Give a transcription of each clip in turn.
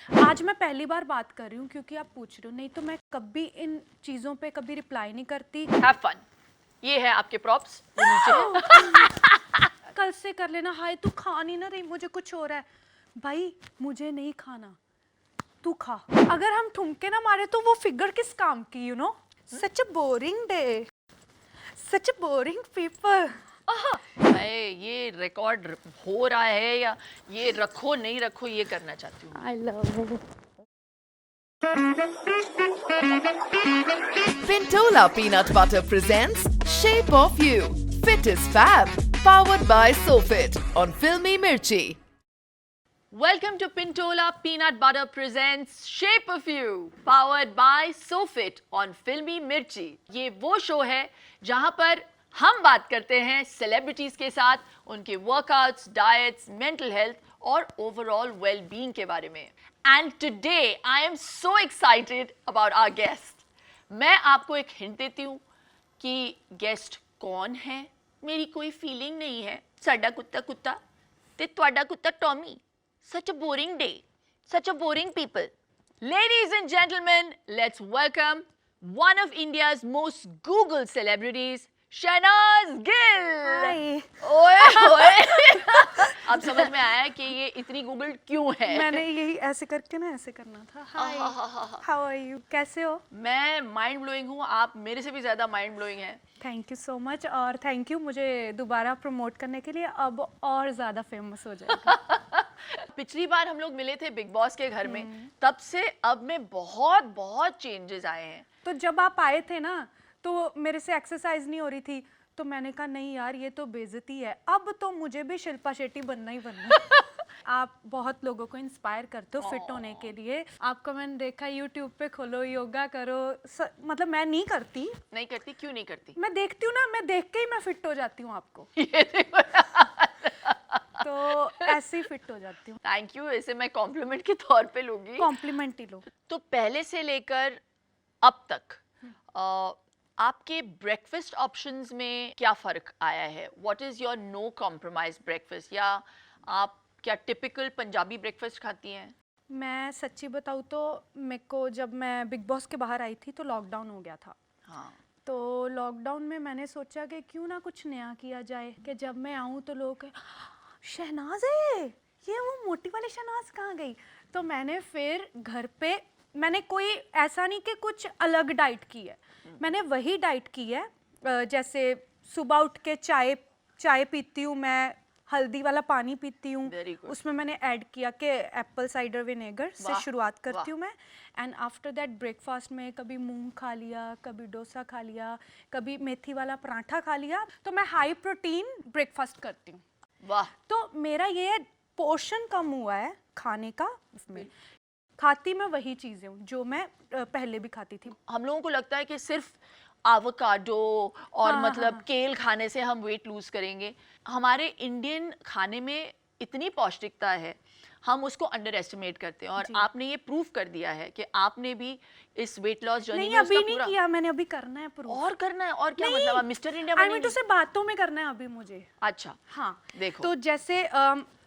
आज मैं पहली बार बात कर रही हूँ क्योंकि आप पूछ रहे हो, नहीं तो मैं कभी इन चीज़ों पे कभी रिप्लाई नहीं करती। Have fun. ये है आपके प्रॉप्स, वो नीचे है। कल से कर लेना। हाय तू खा नहीं ना रही, मुझे कुछ हो रहा है। भाई मुझे नहीं खाना, तू खा। अगर हम ठुमके ना मारे तो वो फिगर किस काम की, you know. Such a boring day, such a boring people. ये रिकॉर्ड हो रहा है या ये रखो नहीं रखो ये करना चाहती हूँ। I love. Pintola Peanut Butter presents Shape of You. Fit is Fab. Powered by SoFit on Filmy Mirchi. Welcome to Pintola Peanut Butter presents Shape of You, powered by SoFit on Filmy Mirchi. ये वो show है जहां पर हम बात करते हैं celebrities के साथ उनके वर्कआउट्स, डाइट्स, मेंटल हेल्थ और ओवरऑल वेल-बीइंग के बारे में. And today I am so excited about our guest. मैं आपको एक हिंट देती हूँ कि गेस्ट कौन है. मेरी कोई फीलिंग नहीं है. साडा कुत्ता कुत्ता ते तुहाडा कुत्ता Tommy. Such a boring day. Such a boring people. Ladies and gentlemen, let's welcome one of India's most Googled celebrities, Shahnaz Gill. हाय। ओए ओए. अब समझ में आया कि ये इतनी गूगल्ड क्यों है. मैंने यही ऐसे करके ना ऐसे करना था. हाय, हाउ आर यू, कैसे हो? मैं माइंड ब्लोइंग हूँ. आप मेरे से भी ज़्यादा माइंड ब्लोइंग हैं. थैंक यू सो मच और थैंक यू मुझे दोबारा प्रमोट करने के लिए. अब और ज़्यादा फेमस हो जाएगा. पिछली बार हम लोग मिले थे बिग बॉस के घर में. तब से अब में बहुत बहुत चेंजेस आए हैं. तो जब आप आए थे ना तो मेरे से एक्सरसाइज नहीं हो रही थी, तो मैंने कहा नहीं यार ये तो बेइज्जती है. अब तो मुझे भी शिल्पा शेट्टी बनना ही बनना है. आप बहुत लोगों को इंस्पायर करते हो फिट होने के लिए. आपका मैंने देखा यूट्यूब पे, खोलो योगा करो. मतलब मैं नहीं करती. नहीं करती. क्यों नहीं करती? मैं देखती हूँ ना, मैं देख के ही मैं फिट हो जाती हूँ आपको. ये देखो. तो ऐसे ही फिट हो जाती हूँ. Thank you. इसे मैं कॉम्प्लीमेंट के तौर पे लूंगी. कॉम्प्लीमेंट ही लो. तो पहले से लेकर अब तक आपके ब्रेकफास्ट ऑप्शंस में क्या फ़र्क आया है? What is your no compromise breakfast? या आप क्या टिपिकल पंजाबी ब्रेकफास्ट खाती हैं? मैं सच्ची बताऊँ तो मेरे को जब मैं बिग बॉस के बाहर आई थी तो लॉकडाउन हो गया था. हाँ. तो लॉकडाउन में मैंने सोचा कि क्यों ना कुछ नया किया जाए, कि जब मैं आऊँ तो लोग शहनाज है, ये वो मोटी वाली शहनाज कहाँ गई. तो मैंने फिर घर पे, मैंने कोई ऐसा नहीं कि कुछ अलग डाइट की है. मैंने वही डाइट की है. जैसे सुबह उठ के चाय पीती हूँ मैं, हल्दी वाला पानी पीती हूँ. Very good. उसमें मैंने ऐड किया कि एप्पल साइडर विनेगर से वाह, शुरुआत करती वाह. हूँ मैं. एंड आफ्टर दैट ब्रेकफास्ट में कभी मूंग खा लिया, कभी डोसा खा लिया, कभी मेथी वाला पराठा खा लिया. तो मैं हाई प्रोटीन ब्रेकफास्ट करती हूँ. वाह. तो मेरा ये पोर्शन कम हुआ है खाने का. उसमें खाती मैं वही चीज़ें हूँ जो मैं पहले भी खाती थी. हम लोगों को लगता है कि सिर्फ आवोकाडो और हाँ, मतलब हाँ. केल खाने से हम वेट लूज करेंगे. हमारे इंडियन खाने में इतनी पौष्टिकता है, हम उसको अंडर एस्टिमेट करते हैं. और जी. आपने ये प्रूव कर दिया है कि आपने भी इस वेट लॉस जर्नी नहीं में उसका अभी नहीं पूरा किया मैंने, अभी करना है प्रूफ. और करना है. और क्या नहीं, मतलब आप मिस्टर इंडिया आई मीन बनेंगे? टू से बातों में करना है अभी मुझे. अच्छा. हाँ. देखो. तो जैसे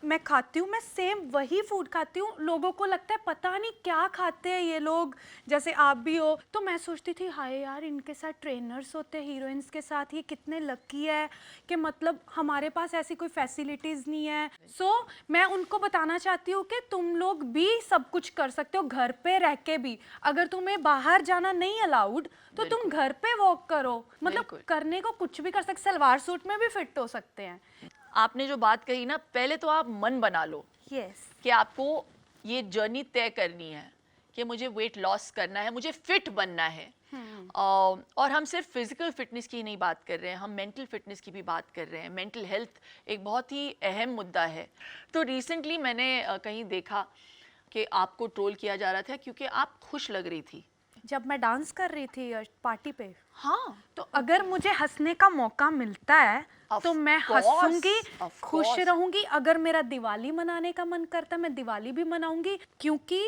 मैं खाती हूँ, मैं सेम वही फूड खाती हूँ. लोगों को लगता है पता नहीं क्या खाते हैं ये लोग, जैसे आप भी हो. तो मैं सोचती थी हाय यार इनके साथ ट्रेनर्स होते हैं, हीरोइंस के साथ, ये कितने लकी है कि मतलब हमारे पास ऐसी कोई फैसिलिटीज़ नहीं है. सो मैं उनको बताना चाहती हूँ कि तुम लोग भी सब कुछ कर सकते हो घर पे रह के भी. अगर तुम्हें बाहर जाना नहीं अलाउड तो तुम घर पे वॉक करो. मतलब बिल्कुल. करने को कुछ भी कर सकते. सलवार सूट में भी फिट हो सकते हैं. आपने जो बात कही ना, पहले तो आप मन बना लो यस. कि आपको ये जर्नी तय करनी है कि मुझे वेट लॉस करना है, मुझे फिट बनना है. और हम सिर्फ फिजिकल फिटनेस की नहीं बात कर रहे हैं, हम मेंटल फिटनेस की भी बात कर रहे हैं. मेंटल हेल्थ एक बहुत ही अहम मुद्दा है. तो रिसेंटली मैंने कहीं देखा कि आपको ट्रोल किया जा रहा था क्योंकि आप खुश लग रही थी. जब मैं डांस कर रही थी पार्टी पे, हाँ. तो अगर मुझे हंसने का मौका मिलता है Of तो मैं course, हंसूंगी, of खुश course. रहूंगी. अगर मेरा दिवाली मनाने का मन करता है मैं दिवाली भी मनाऊंगी, क्योंकि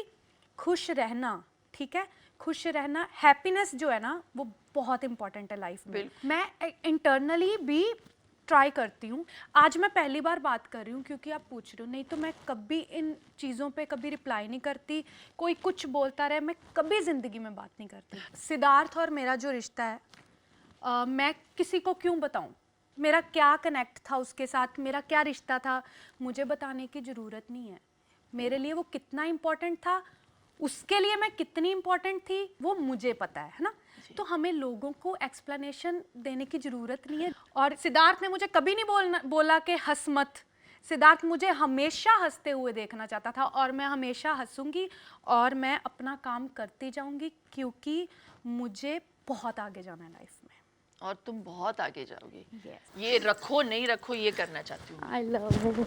खुश रहना, ठीक है, खुश रहना, हैप्पीनेस जो है ना वो बहुत इंपॉर्टेंट है लाइफ में. मैं इंटरनली भी ट्राई करती हूँ। आज मैं पहली बार बात कर रही हूँ क्योंकि आप पूछ रहे हो, नहीं तो मैं कभी इन चीज़ों पे कभी रिप्लाई नहीं करती। कोई कुछ बोलता रहे, मैं कभी ज़िंदगी में बात नहीं करती। सिद्धार्थ और मेरा जो रिश्ता है, मैं किसी को क्यों बताऊँ? मेरा क्या कनेक्ट था उसके साथ, मेरा क्या रिश्ता था, मुझे बताने की ज़रूरत नहीं है। मेरे लिए वो कितना इम्पोर्टेंट था, उसके लिए मैं कितनी इम्पोर्टेंट थी, वो मुझे पता है ना। तो हमें लोगों को एक्सप्लेनेशन देने की ज़रूरत नहीं है। और सिद्धार्थ ने मुझे कभी नहीं बोला कि हंस मत। सिद्धार्थ मुझे हमेशा हंसते हुए देखना चाहता था और मैं हमेशा हंसूंगी और मैं अपना काम करती जाऊंगी क्योंकि मुझे बहुत आगे जाना है लाइफ में। और तुम बहुत आगे जाओगी। Yes. ये रखो नहीं रखो ये करना चाहती हूँ। I love you.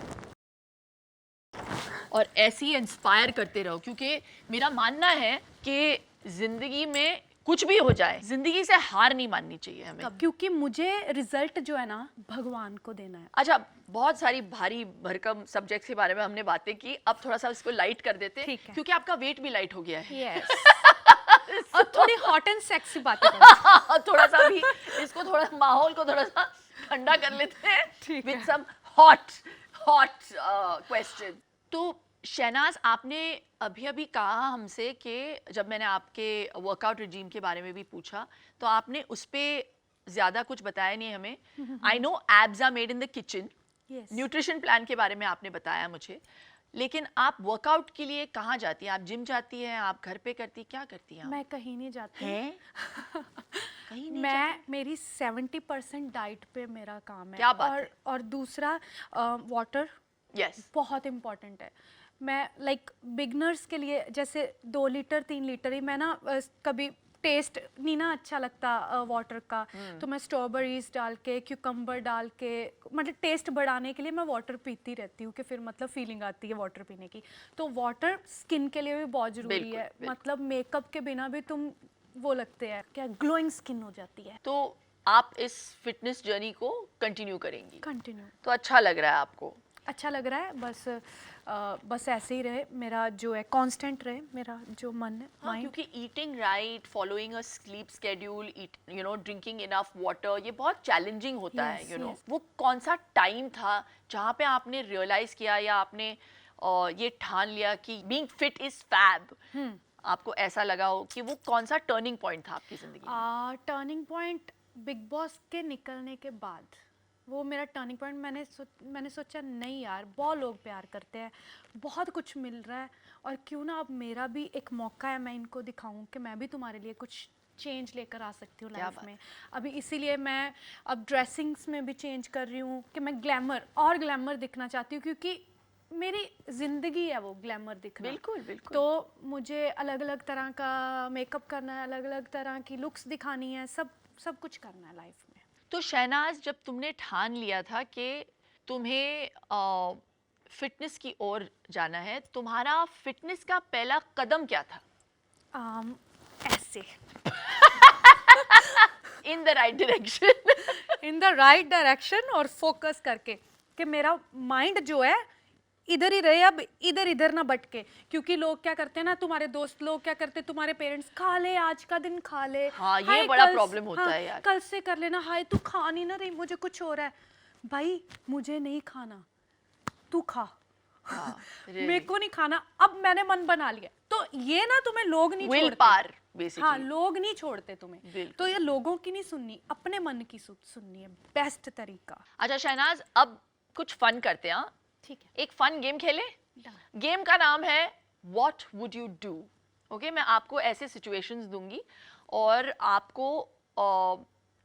और ऐसे ही इंस्पायर करते रहो, क्योंकि मेरा मानना है कि जिंदगी में कुछ भी हो जाए, जिंदगी से हार नहीं माननी चाहिए हमें। क्योंकि मुझे रिजल्ट जो है ना भगवान को देना है। अच्छा, बहुत सारी भारी भरकम सब्जेक्ट्स के बारे में हमने बातें की, अब थोड़ा सा इसको लाइट कर देते हैं, ठीक है। क्योंकि आपका वेट भी लाइट हो गया है। Yes. और थोड़ी हॉट एंड सेक्सी बातें करें। थोड़ा सा भी इसको, थोड़ा माहौल को थोड़ा सा ठंडा कर लेते हैं ठीक विद है। Some hot question. तो शहनाज, आपने अभी अभी कहा हमसे कि जब मैंने आपके वर्कआउट रिजीम के बारे में भी पूछा तो आपने उस पर ज़्यादा कुछ बताया नहीं हमें। I know abs are made in the kitchen, Yes. Nutrition plan के बारे में आपने बताया मुझे, लेकिन आप वर्कआउट के लिए कहाँ जाती हैं? आप जिम जाती हैं, आप घर पे करती, क्या करती हैं आप? मैं कहीं नहीं जाती। हैं? कहीं नहीं मैं मेरी 70% डाइट पे मेरा काम है। क्या बात है? और दूसरा वाटर यस। बहुत इम्पोर्टेंट है। मैं लाइक बिगनर्स के लिए जैसे 2 लीटर 3 लीटर ही मैं ना कभी टेस्ट नहीं ना अच्छा लगता वाटर का, तो मैं स्ट्रॉबेरीज डाल के, क्यूकम्बर डाल के, मतलब टेस्ट बढ़ाने के लिए मैं वाटर पीती रहती हूँ कि फिर मतलब फीलिंग आती है वाटर पीने की। तो वाटर स्किन के लिए भी बहुत ज़रूरी बिल्कुल, है। बिल्कुल। मतलब मेकअप के बिना भी तुम वो लगते हैं क्या, ग्लोइंग स्किन हो जाती है। तो आप इस फिटनेस जर्नी को कंटिन्यू करेंगी, कंटिन्यू तो अच्छा लग रहा है आपको? अच्छा लग रहा है। बस ऐसे ही रहे, मेरा जो है कांस्टेंट रहे, मेरा जो मन है, हाँ, माइंड। क्योंकि eating right, following a slip schedule, drinking enough water, ये बहुत चैलेंजिंग होता है। Yes, yes. वो कौन सा टाइम था जहाँ पे आपने रियलाइज किया या आपने ये ठान लिया कि बीइंग फिट इज फैब? आपको ऐसा लगा हो कि वो कौन सा टर्निंग पॉइंट था आपकी जिंदगी में? टर्निंग पॉइंट बिग बॉस के निकलने के बाद, वो मेरा टर्निंग पॉइंट। मैंने सोचा नहीं यार, बहुत लोग प्यार करते हैं, बहुत कुछ मिल रहा है, और क्यों ना अब मेरा भी एक मौका है, मैं इनको दिखाऊं कि मैं भी तुम्हारे लिए कुछ चेंज लेकर आ सकती हूँ क्या लाइफ बात में। अभी इसीलिए मैं अब ड्रेसिंग्स में भी चेंज कर रही हूँ कि मैं ग्लैमर दिखना चाहती हूँ, क्योंकि मेरी ज़िंदगी है वो ग्लैमर दिखना। बिल्कुल बिल्कुल। तो मुझे अलग अलग तरह का मेकअप करना है, अलग अलग तरह की लुक्स दिखानी है, सब कुछ करना है लाइफ में। तो शहनाज, जब तुमने ठान लिया था कि तुम्हें फिटनेस की ओर जाना है, तुम्हारा फिटनेस का पहला कदम क्या था? ऐसे in the right direction. In the right direction, और फोकस करके कि मेरा माइंड जो है इधर ही रहे, अब इधर ना भटके। क्योंकि लोग क्या करते हैं ना, तुम्हारे दोस्त लोग क्या करते हैं, तुम्हारे पेरेंट्स, खा ले आज का दिन, खा ले। हाँ, ये हाय, बड़ा कल- प्रॉब्लम होता है यार। कल से कर लेना, हाय तू खा नहीं ना रही, मुझे कुछ हो रहा है। भाई मुझे नहीं खाना, तू खा। हाँ, मेरे को नहीं खाना, अब मैंने मन बना लिया। तो ये ना तुम्हें लोग नहीं विल छोड़ते। पावर हाँ, बेसिकली। लोग नहीं छोड़ते तुम्हें। बिल्कुल। तो ये लोगों की नहीं सुननी, अपने मन की सुननी है, बेस्ट तरीका। अच्छा शहनाज, अब कुछ फन करते हैं। ठीक है। एक फन गेम खेले। गेम का नाम है what would you do. Okay, मैं आपको ऐसे सिचुएशंस दूंगी और आपको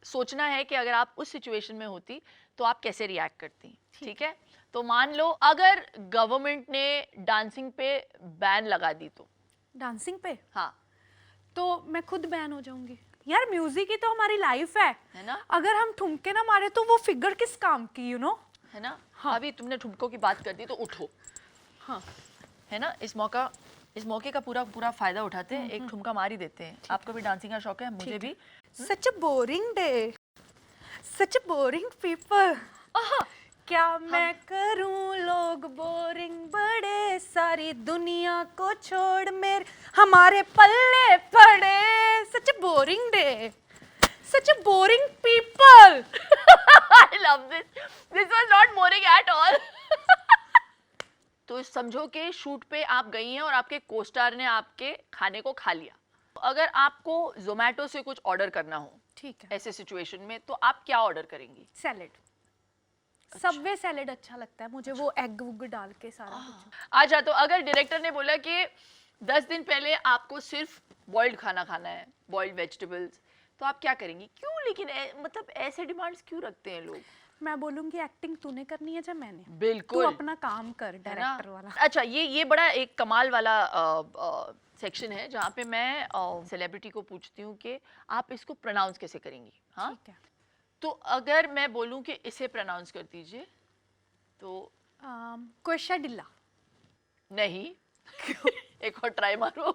सोचना है कि अगर आप उस सिचुएशन में होती तो आप कैसे रिएक्ट करती। ठीक है? तो मान लो अगर गवर्नमेंट ने डांसिंग पे बैन लगा दी तो? डांसिंग पे हाँ, तो मैं खुद बैन हो जाऊंगी यार। म्यूजिक ही तो हमारी लाइफ है ना? अगर हम ठुमके ना मारे तो वो फिगर किस काम की, यू नो। है ना? हाँ। अभी तुमने ठुमकों की बात कर दी तो उठो। हाँ, है ना? इस मौके का पूरा फायदा उठाते हैं, एक ठुमका मार ही देते हैं। आपको भी डांसिंग का शौक है, मुझे भी। Such a boring day, such a boring people. क्या मैं करूं, लोग बोरिंग बड़े, सारी दुनिया को छोड़ मेरे हमारे पल्ले पड़े। Such a boring day, such a boring people. I love this. This was not boring at all. तो समझो कि शूट पे आप गई हैं और आपके कोस्टार ने आपके खाने को खा लिया. अगर आपको जोमेटो से कुछ ऑर्डर करना हो ठीक है. ऐसे सिचुएशन में तो आप क्या ऑर्डर करेंगी? सैलेड. सबवे सैलेड अच्छा लगता है मुझे, वो एग वुग डाल के सारा कुछ. अच्छा, तो अगर डायरेक्टर ने बोला कि 10 दिन पहले आपको सिर्फ बॉइल्ड खाना खाना है, बॉइल्ड वेजिटेबल्स, तो आप क्या करेंगी? क्यों लेकिन मतलब ऐसे डिमांड्स क्यों रखते हैं लोग? मैं बोलूंगी एक्टिंग तूने करनी है या मैंने? बिल्कुल. तू अपना काम कर, डायरेक्टर वाला. अच्छा, ये बड़ा एक कमाल वाला सेक्शन है जहाँ पे मैं सेलिब्रिटी को पूछती हूँ कि आप इसको प्रोनाउंस कैसे करेंगी. हाँ, ठीक है. तो अगर मैं बोलूँ कि इसे प्रोनाउंस कर दीजिए तो क्वेश्चडिल्ला. नहीं. एक और ट्राई मारो.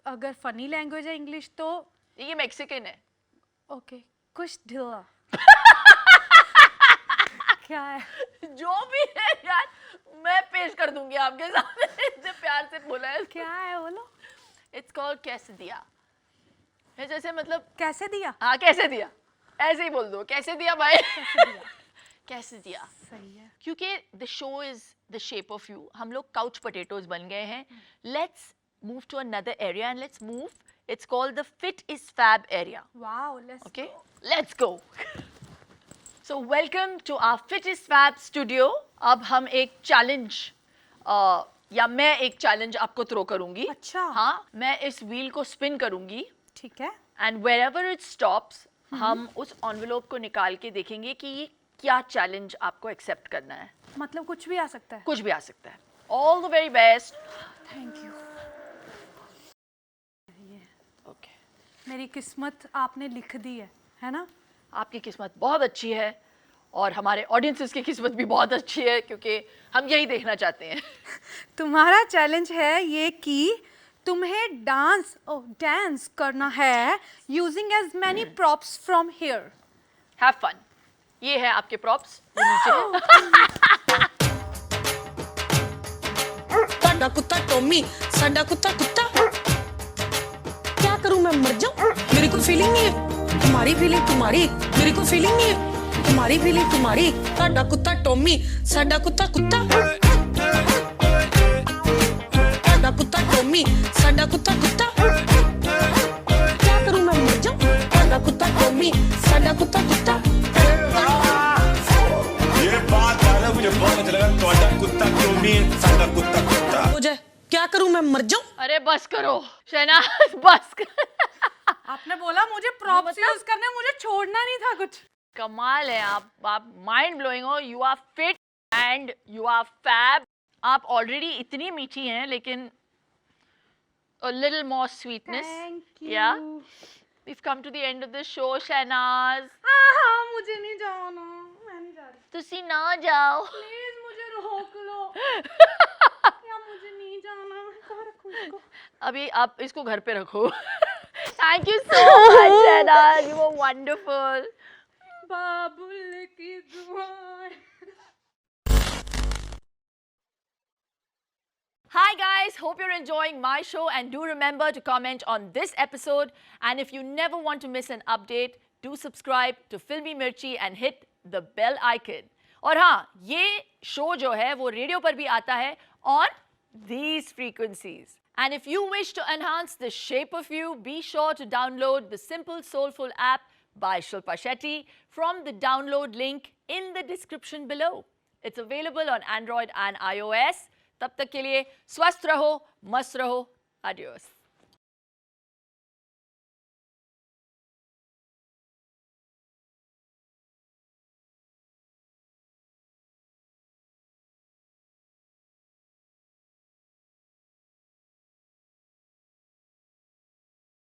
अगर फनी लैंग्वेज है इंग्लिश तो ये मेक्सिकन है. ओके, कुछ ढिला. क्या है? जो भी है यार, मैं पेश कर दूंगी आपके सामने. इतने प्यार से बोला है. क्या है बोलो? इट्स कॉल्ड कैसे दिया. है जैसे मतलब कैसे दिया? हाँ, कैसे दिया, ऐसे ही बोल दो. कैसे दिया भाई. कैसे दिया? कैसे दिया. सही है. क्योंकि the show is the shape of you. हम लोग काउच पोटैटोज बन गए हैं. Let's move to another area and let's move. It's called the fit is fab area. Wow, let's Okay, let's go. So welcome to our Fit is Fab studio. अब हम एक challenge या मैं एक challenge आपको थ्रो करूंगी. अच्छा. हाँ, मैं इस व्हील को स्पिन करूंगी ठीक है. एंड wherever it stops हम उस एनवेलोप को निकाल के देखेंगे कि ये क्या चैलेंज आपको एक्सेप्ट करना है. मतलब कुछ भी आ सकता है. कुछ भी आ सकता है. All the very best. Thank you. Okay, मेरी किस्मत आपने लिख दी है ना? आपकी किस्मत बहुत अच्छी है और हमारे ऑडियंसेस की किस्मत भी बहुत अच्छी है क्योंकि हम यही देखना चाहते हैं. तुम्हारा चैलेंज है ये कि तुम्हें डांस करना है using as many props from here. Have fun. ये है आपके प्रॉप्स जो नीचे है. साडा कुत्ता टॉमी, साडा कुत्ता कुत्ता. क्या करूं मैं, मर जाऊं? मेरी कोई फीलिंग नहीं है. तुम्हारी फीलिंग तुम्हारी, मेरी कोई फीलिंग नहीं है. तुम्हारी फीलिंग तुम्हारी. साडा कुत्ता टॉमी, साडा कुत्ता कुत्ता. साडा कुत्ता टॉमी, साडा कुत्ता कुत्ता. क्या करूं मैं, मर जाऊं? साडा कुत्ता टॉमी, साडा कुत्ता कुत्ता. ये बात है, मुझे बहुत अच्छा लगा. ਤੁਹਾਡਾ कुत्ता टॉमी, साडा कुत्ता कुत्ता. हो जाए. क्या करूं मैं, मर जाऊं? अरे बस करो शहनाज, बस कर. आपने बोला मुझे प्रॉप्स मतलब- यूज करने, मुझे छोड़ना नहीं था कुछ. कमाल है. आप माइंड ब्लोइंग हो. You are fit and you are fab. आप ऑलरेडी इतनी मीठी हैं लेकिन a little more sweetness. Thank you. Yeah. We've come to the end of the show, Shahnaz. हाँ, मुझे नहीं जाना. मैं नहीं जा रही. तुसी ना जाओ. प्लीज मुझे रोक लो. या मुझे नहीं जाना. कहाँ रखूं इसको? अभी आप इसको घर पे रखो. Thank you so much, Shahnaz. You were wonderful. बाबुल की दुआएं. Hi guys, hope you're enjoying my show and do remember to comment on this episode, and if you never want to miss an update, do subscribe to Filmy Mirchi and hit the bell icon. और हाँ, ये show जो है वो radio पर भी आता है on these frequencies. And if you wish to enhance the shape of you, be sure to download the Simple Soulful app by Shilpa Shetty from the download link in the description below. It's available on Android and iOS. तब तक के लिए स्वस्थ रहो, मस्त रहो. Adios.